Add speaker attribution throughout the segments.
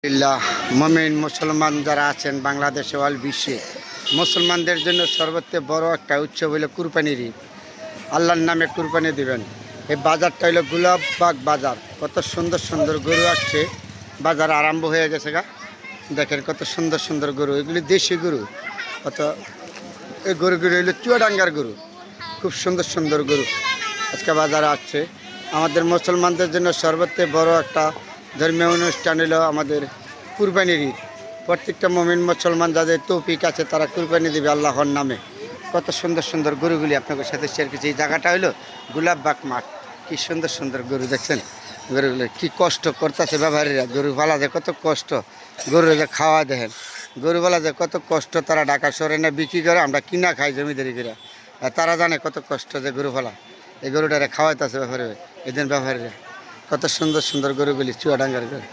Speaker 1: আলহামদুলিল্লাহ, মুমিন মুসলমান যারা আছেন বাংলাদেশে অল বিশ্বে মুসলমানদের জন্য সর্বত্র বড় একটা উৎসব হইল কুরবানির ঈদ। আল্লাহর নামে কুরবানি দিবেন। এই বাজারটা হইল গোলাপবাগ বাজার। কত সুন্দর সুন্দর গরু আসছে, বাজার আরম্ভ হয়ে গেছে গা। দেখেন কত সুন্দর সুন্দর গরু, এগুলি দেশি গরু। কত এই গরুগুলো হইল চুয়াডাঙ্গার গরু, খুব সুন্দর সুন্দর গরু আজকে বাজারে আসছে। আমাদের মুসলমানদের জন্য সর্বত্র বড় একটা ধর্মীয় অনুষ্ঠান হলো আমাদের কুরবানির ঈদ। প্রত্যেকটা মুমিন মুসলমান যাদের তৌফিক আছে তারা কুরবানি দেবে আল্লাহর নামে। কত সুন্দর সুন্দর গরুগুলি আপনাদের সাথে শেয়ার করছি। এই জায়গাটা হলো গোলাপবাগ মাঠ। কি সুন্দর সুন্দর গরু দেখছেন, গরুগুলো কি কষ্ট করতেছে ব্যবহারীরা। গরু পালা যে কত কষ্ট, গরু যে খাওয়া দেখেন, গরু পালা যে কত কষ্ট। তারা ঢাকা শহরে না বিক্রি করে, আমরা কিনা খাই জমিদারি করে। তারা জানে কত কষ্ট যে গরু পালা। এই গরুটারে খাওয়াইতেছে ব্যাপারে এদিন ব্যবহারীরা। কত সুন্দর সুন্দর গরুগুলি চুয়াডাঙ্গার গরু।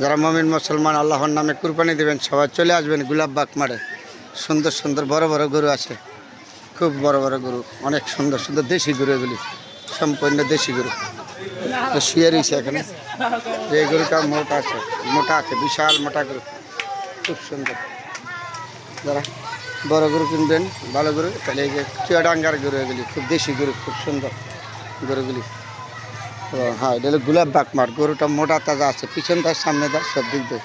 Speaker 1: যারা মুমিন মুসলমান আল্লাহর নামে কুরবানি দেবেন সবাই চলে আসবেন গোলাপবাগ মাঠে। সুন্দর সুন্দর বড় বড় গরু আছে, খুব বড় বড় গরু, অনেক সুন্দর সুন্দর দেশি গরু। এগুলি সম্পূর্ণ দেশি গরু। শুয়ে রয়েছে এখানে। এই গরুটা মোটা আছে, মোটা আছে, বিশাল মোটা গরু, খুব সুন্দর। যারা বড় গরু কিনবেন ভালো গরু, তাহলে এই যে চুয়াডাঙ্গার গরু, এগুলি খুব দেশি গরু, খুব সুন্দর গরুগুলি। হ্যাঁ, এটা হলো গোলাপবাগ মাঠ। গরুটা মোটা তাজা আছে, পিছনটার সামনে তার সব দিক দিয়ে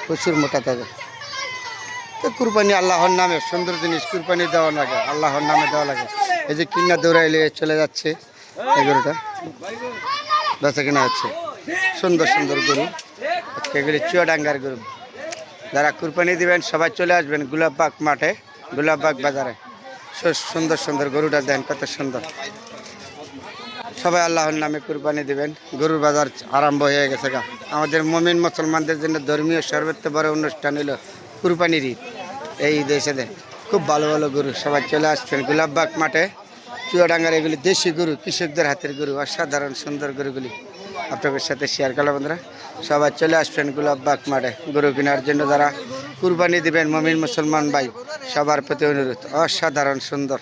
Speaker 1: প্রচুর মোটা তাজা। তো কুরবানি আল্লাহর নামে সুন্দর জিনিস, কুরবানি দেওয়া লাগে, আল্লাহর নামে দেওয়া লাগে। এই যে কিনা দৌড়াইলে চলে যাচ্ছে এই গরুটা, বেচা কিনা হচ্ছে। সুন্দর সুন্দর গরু, এগুলি চুয়াডাঙ্গার গরু। যারা কুরবানি দিবেন সবাই চলে আসবেন গোলাপবাগ মাঠে, গোলাপবাগ বাজারে। সুন্দর সুন্দর গরুটা দেন, কত সুন্দর। সবাই আল্লাহর নামে কুরবানি দিবেন। গরুর বাজার আরম্ভ হয়ে গেছে গা। আমাদের মুমিন মুসলমানদের জন্য ধর্মীয় সর্বোচ্চ বড় অনুষ্ঠান হলো কুরবানির ঈদ। এই দেশে খুব ভালো ভালো গরু, সবাই চলে আসছেন গোলাপবাগ মাঠে। চুয়াডাঙ্গার এগুলি দেশি গরু, কৃষকদের হাতের গরু, অসাধারণ সুন্দর গরুগুলি আপনাদের সাথে শেয়ার করলাম। বন্ধুরা সবাই চলে আসবেন গোলাপবাগ মাঠে গরু কেনার জন্য। যারা কুরবানি দিবেন মুমিন মুসলমান ভাই, সবার প্রতি অনুরোধ, অসাধারণ সুন্দর।